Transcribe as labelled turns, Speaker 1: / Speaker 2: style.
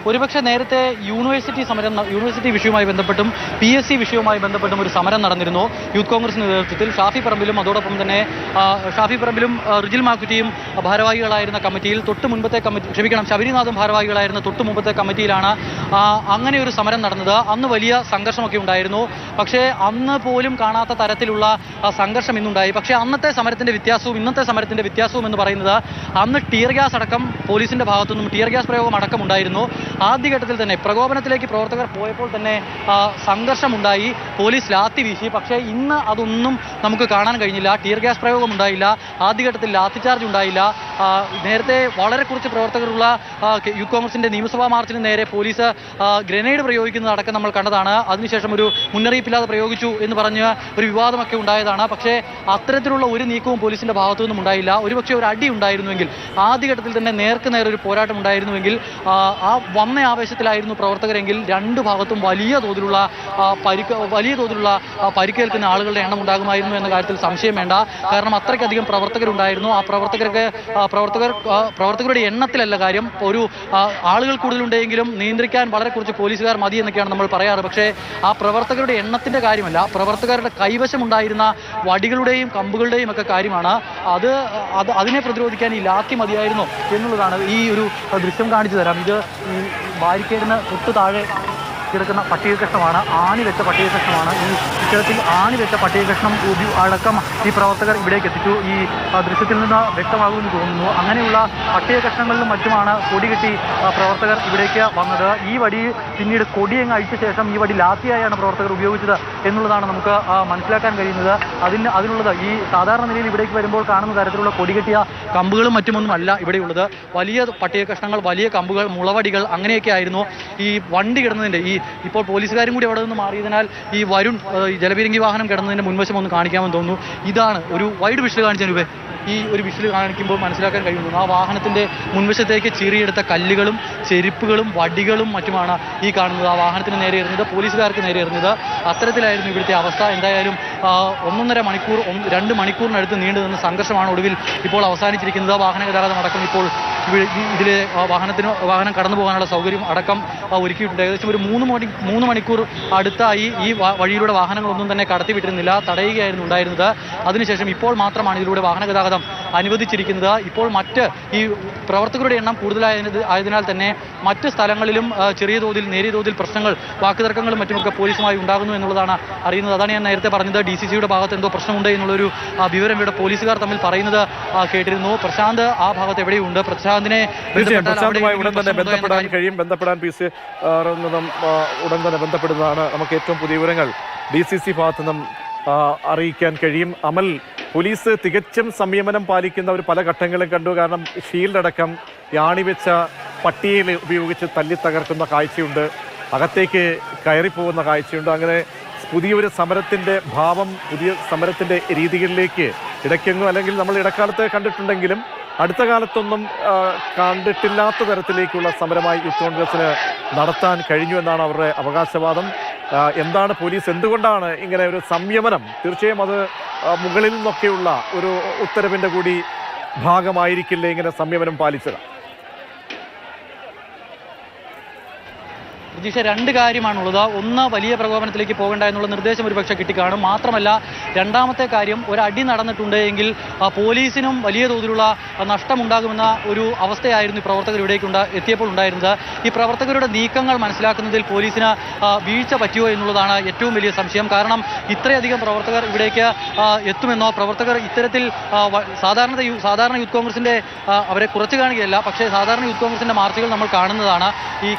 Speaker 1: ഒരുപക്ഷെ നേരത്തെ യൂണിവേഴ്സിറ്റി വിഷയവുമായി ബന്ധപ്പെട്ടും PSC വിഷയവുമായി ബന്ധപ്പെട്ടും ഒരു സമരം നടന്നിരുന്നു യൂത്ത് കോൺഗ്രസിന്റെ നേതൃത്വത്തിൽ. ഷാഫി പറമ്പിലും അതോടൊപ്പം തന്നെ റിജിൽ മാക്കുറ്റിയും ഭാരവാഹികളായിരുന്ന കമ്മിറ്റിയിൽ ശബരിനാഥും ഭാരവാഹികളായിരുന്ന തൊട്ട് മുമ്പത്തെ കമ്മിറ്റിയിലാണ് അങ്ങനെ ഒരു സമരം നടന്നത്. അന്ന് വലിയ സംഘർഷമൊക്കെ ഉണ്ടായിരുന്നു. പക്ഷേ അന്ന് പോലും കാണാത്ത തരത്തിലുള്ള സംഘർഷം ഇന്നുണ്ടായി. പക്ഷേ അന്നത്തെ സമരത്തിന്റെ വ്യത്യാസവും ഇന്നത്തെ സമരത്തിന്റെ വ്യത്യാസവും എന്ന് പറയുന്നത് അന്ന് ടിയർ ഗ്യാസ് അടക്കം പോലീസിന്റെ ഭാഗത്തുനിന്നും ടിയർ ഗ്യാസ് പ്രയോഗം അടക്കം ഉണ്ടായിരുന്നു. ആദ്യഘട്ടത്തിൽ തന്നെ പ്രകോപനത്തിലേക്ക് പ്രവർത്തകർ പോയപ്പോൾ തന്നെ സംഘർഷമുണ്ടായി, പോലീസ് ലാത്തി വീശി. പക്ഷേ ഇന്ന് അതൊന്നും നമുക്ക് കാണാൻ കഴിഞ്ഞില്ല. ടിയർ ഗ്യാസ് പ്രയോഗം ഉണ്ടായില്ല, ആദ്യഘട്ടത്തിൽ ലാത്തി ചാർജ് ഉണ്ടായില്ല. നേരത്തെ വളരെ കുറച്ച് പ്രവർത്തകരുള്ള യൂത്ത് കോൺഗ്രസിന്റെ നിയമസഭാ മാർച്ചിന് നേരെ പോലീസ് ഗ്രനേഡ് പ്രയോഗിക്കുന്നതടക്കം നമ്മൾ കണ്ടതാണ്. അതിനുശേഷം ഒരു മുന്നറിയിപ്പില്ലാതെ പ്രയോഗിച്ചു എന്ന് പറഞ്ഞ് ഒരു വിവാദമൊക്കെ ഉണ്ടായതാണ്. പക്ഷേ അത്തരത്തിലുള്ള ഒരു നീക്കവും പോലീസിന്റെ ഭാഗത്തു നിന്നും ഉണ്ടായില്ല. ഒരുപക്ഷെ ഒരു അടി ഉണ്ടായിരുന്നുവെങ്കിൽ, ആദ്യഘട്ടത്തിൽ തന്നെ നേർക്ക് നേരെ ഒരു പോരാട്ടം ഉണ്ടായിരുന്നുവെങ്കിൽ, ആ വന്ന ആവേശത്തിലായിരുന്നു പ്രവർത്തകരെങ്കിൽ രണ്ടു ഭാഗത്തും വലിയ തോതിലുള്ള പരിക്കേൽക്കുന്ന ആളുകളുടെ എണ്ണം ഉണ്ടാകുമായിരുന്നു എന്ന കാര്യത്തിൽ സംശയം വേണ്ട. കാരണം അത്രയ്ക്കധികം പ്രവർത്തകരുണ്ടായിരുന്നു. ആ പ്രവർത്തകരുടെ എണ്ണത്തിലല്ല കാര്യം. ഒരു ആളുകൾ കൂടുതലുണ്ടെങ്കിലും നിയന്ത്രിക്കാൻ വളരെ കുറച്ച് പോലീസുകാർ മതി എന്നൊക്കെയാണ് നമ്മൾ പറയാറ്. പക്ഷേ ആ പ്രവർത്തകരുടെ എണ്ണത്തിന്റെ കാര്യമല്ല, പ്രവർത്തകരുടെ കൈവശമുണ്ടായിരുന്ന വടികളുടെയും കമ്പുകളുടെയും ഒക്കെ കാര്യമാണ്. അതിനെ പ്രതിരോധിക്കാൻ ഈ ലാത്തി മതിയായിരുന്നു എന്നുള്ളതാണ്. ഈ ഒരു ദൃശ്യം കാണിച്ചു തരാം. ഇത് ഈ ബാരിക്കേഡിന് തൊട്ട് താഴെ കിടക്കുന്ന പട്ടിക കഷ്ണമാണ്, ആണി വെച്ച പട്ടിക കഷ്ണമാണ്. ഈ ഇത്തരത്തിൽ ആണി വെച്ച പട്ടിക കഷ്ണം അടക്കം ഈ പ്രവർത്തകർ ഇവിടേക്ക് എത്തിച്ചു. ഈ ദൃശ്യത്തിൽ നിന്ന് വ്യക്തമാകുമെന്ന് തോന്നുന്നു. അങ്ങനെയുള്ള പട്ടിക കഷ്ണങ്ങളിലും മറ്റുമാണ് കൊടി കെട്ടി പ്രവർത്തകർ ഇവിടേക്ക് വന്നത്. ഈ വടി പിന്നീട് കൊടിയങ്ങ് അഴിച്ച ശേഷം ഈ വടി ലാത്തിയായാണ് പ്രവർത്തകർ ഉപയോഗിച്ചത് എന്നുള്ളതാണ് നമുക്ക് മനസ്സിലാക്കാൻ കഴിയുന്നത്. അതിനുള്ളത് ഈ സാധാരണ നിലയിൽ ഇവിടേക്ക് വരുമ്പോൾ കാണുന്ന തരത്തിലുള്ള കൊടി കെട്ടിയ കമ്പുകളും മറ്റുമൊന്നും അല്ല ഇവിടെയുള്ളത്. വലിയ പട്ടിക കഷ്ണങ്ങൾ, വലിയ കമ്പുകൾ, മുളവടികൾ അങ്ങനെയൊക്കെ ആയിരുന്നു. ഈ വണ്ടി കിടന്നതിൻ്റെ ഇപ്പോൾ പോലീസുകാരും കൂടി അവിടെ നിന്ന് മാറിയതിനാൽ ഈ ജലപീരങ്കി വാഹനം കിടന്നതിൻ്റെ മുൻവശം ഒന്ന് കാണിക്കാമെന്ന് തോന്നുന്നു. ഇതാണ് ഒരു വൈഡ് വിഷ്വൽ കാണിച്ച രൂപേ. ഈ ഒരു വിഷ്വൽ കാണിക്കുമ്പോൾ മനസ്സിലാക്കാൻ കഴിയുന്നു ആ വാഹനത്തിൻ്റെ മുൻവശത്തേക്ക് ചീറിയെടുത്ത കല്ലുകളും ചെരുപ്പുകളും വടികളും മറ്റുമാണ് ഈ കാണുന്നത്. ആ വാഹനത്തിന് നേരെ എറിഞ്ഞത്, പോലീസുകാർക്ക് നേരെ എറിഞ്ഞത്. അത്തരത്തിലായിരുന്നു ഇവിടുത്തെ അവസ്ഥ. എന്തായാലും 2 മണിക്കൂറിനടുത്ത് നീണ്ടു നിന്ന സംഘർഷമാണ് ഒടുവിൽ ഇപ്പോൾ അവസാനിച്ചിരിക്കുന്നത്. വാഹന ഗതാഗതം അടക്കം ഇപ്പോൾ ഇതിലെ വാഹനം കടന്നു പോകാനുള്ള സൗകര്യം അടക്കം ഒരുക്കിയിട്ടുണ്ട്. ഏകദേശം ഒരു 3 മണിക്കൂർ അടുത്തായി ഈ വഴിയിലൂടെ വാഹനങ്ങളൊന്നും തന്നെ കടത്തിവിട്ടിരുന്നില്ല, തടയുകയായിരുന്നു ഉണ്ടായിരുന്നത്. അതിനുശേഷം ഇപ്പോൾ മാത്രമാണ് ഇതിലൂടെ വാഹന ഗതാഗതം അനുവദിച്ചിരിക്കുന്നത്. ഇപ്പോൾ ഈ പ്രവർത്തകരുടെ എണ്ണം കൂടുതലായതിനാൽ തന്നെ മറ്റ് സ്ഥലങ്ങളിലും നേരിയ തോതിൽ പ്രശ്നങ്ങൾ, വാക്കുതർക്കങ്ങളും മറ്റുമൊക്കെ പോലീസുമായി ഉണ്ടാകുന്നു എന്നുള്ളതാണ് അറിയുന്നത്. അതാണ് ഞാൻ നേരത്തെ പറഞ്ഞത്. DCCയുടെ ഭാഗത്ത് എന്തോ പ്രശ്നമുണ്ട് എന്നുള്ളൊരു വിവരം ഇവിടെ പോലീസുകാർ തമ്മിൽ പറയുന്നത് കേട്ടിരുന്നു. പ്രശാന്ത് ആ ഭാഗത്ത് എവിടെയുണ്ട്? പ്രശാന്തിനെ
Speaker 2: ഉടൻ തന്നെ ബന്ധപ്പെടാൻ കഴിയും. ഉടൻ തന്നെ ബന്ധപ്പെടുന്നതാണ്. നമുക്ക് ഏറ്റവും പുതിയ വിവരങ്ങൾ DCC ഭാഗത്തു നിന്നും അറിയിക്കാൻ കഴിയും. അമൽ, പോലീസ് തികച്ചും സംയമനം പാലിക്കുന്ന ഒരു പല ഘട്ടങ്ങളും കണ്ടു. കാരണം ഷീൽഡ് അടക്കം യാണിവെച്ച പട്ടികയിൽ ഉപയോഗിച്ച് തല്ലി തകർക്കുന്ന കാഴ്ചയുണ്ട്, അകത്തേക്ക് കയറിപ്പോകുന്ന കാഴ്ചയുണ്ട്. അങ്ങനെ പുതിയൊരു സമരത്തിൻ്റെ ഭാവം, പുതിയ സമരത്തിൻ്റെ രീതികളിലേക്ക് ഇടയ്ക്കെങ്ങും, അല്ലെങ്കിൽ നമ്മൾ ഇടക്കാലത്ത് കണ്ടിട്ടുണ്ടെങ്കിലും അടുത്ത കാലത്തൊന്നും കണ്ടിട്ടില്ലാത്ത തരത്തിലേക്കുള്ള സമരമായി യൂത്ത് കോൺഗ്രസിന് നടത്താൻ കഴിഞ്ഞു എന്നാണ് അവരുടെ അവകാശവാദം. എന്താണ് പോലീസ്, എന്തുകൊണ്ടാണ് ഇങ്ങനെ ഒരു സംയമനം? തീർച്ചയായും അത് മുകളിൽ നിന്നൊക്കെയുള്ള ഒരു ഉത്തരവിൻ്റെ കൂടി ഭാഗമായിരിക്കില്ലേ ഇങ്ങനെ സംയമനം പാലിച്ചത്?
Speaker 1: പ്രതീക്ഷ 2 കാര്യമാണുള്ളത്. ഒന്ന്, വലിയ പ്രകോപനത്തിലേക്ക് പോകേണ്ട എന്നുള്ള നിർദ്ദേശം ഒരുപക്ഷെ കിട്ടിക്കാണും. മാത്രമല്ല, രണ്ടാമത്തെ കാര്യം, ഒരടി നടന്നിട്ടുണ്ട് എങ്കിൽ പോലീസിനും വലിയ തോതിലുള്ള നഷ്ടമുണ്ടാകുമെന്ന ഒരു അവസ്ഥയായിരുന്നു ഈ പ്രവർത്തകർ ഇവിടേക്ക് എത്തിയപ്പോൾ ഉണ്ടായിരുന്നത്. ഈ പ്രവർത്തകരുടെ നീക്കങ്ങൾ മനസ്സിലാക്കുന്നതിൽ പോലീസിന് വീഴ്ച പറ്റിയോ എന്നുള്ളതാണ് ഏറ്റവും വലിയ സംശയം. കാരണം ഇത്രയധികം പ്രവർത്തകർ ഇവിടേക്ക് എത്തുമെന്നോ, പ്രവർത്തകർ ഇത്തരത്തിൽ സാധാരണ യൂത്ത് കോൺഗ്രസിന്റെ അവരെ കുറച്ച് കാണുകയല്ല, പക്ഷേ സാധാരണ യൂത്ത് കോൺഗ്രസിന്റെ മാർച്ചുകൾ നമ്മൾ കാണുന്നതാണ്. ഈ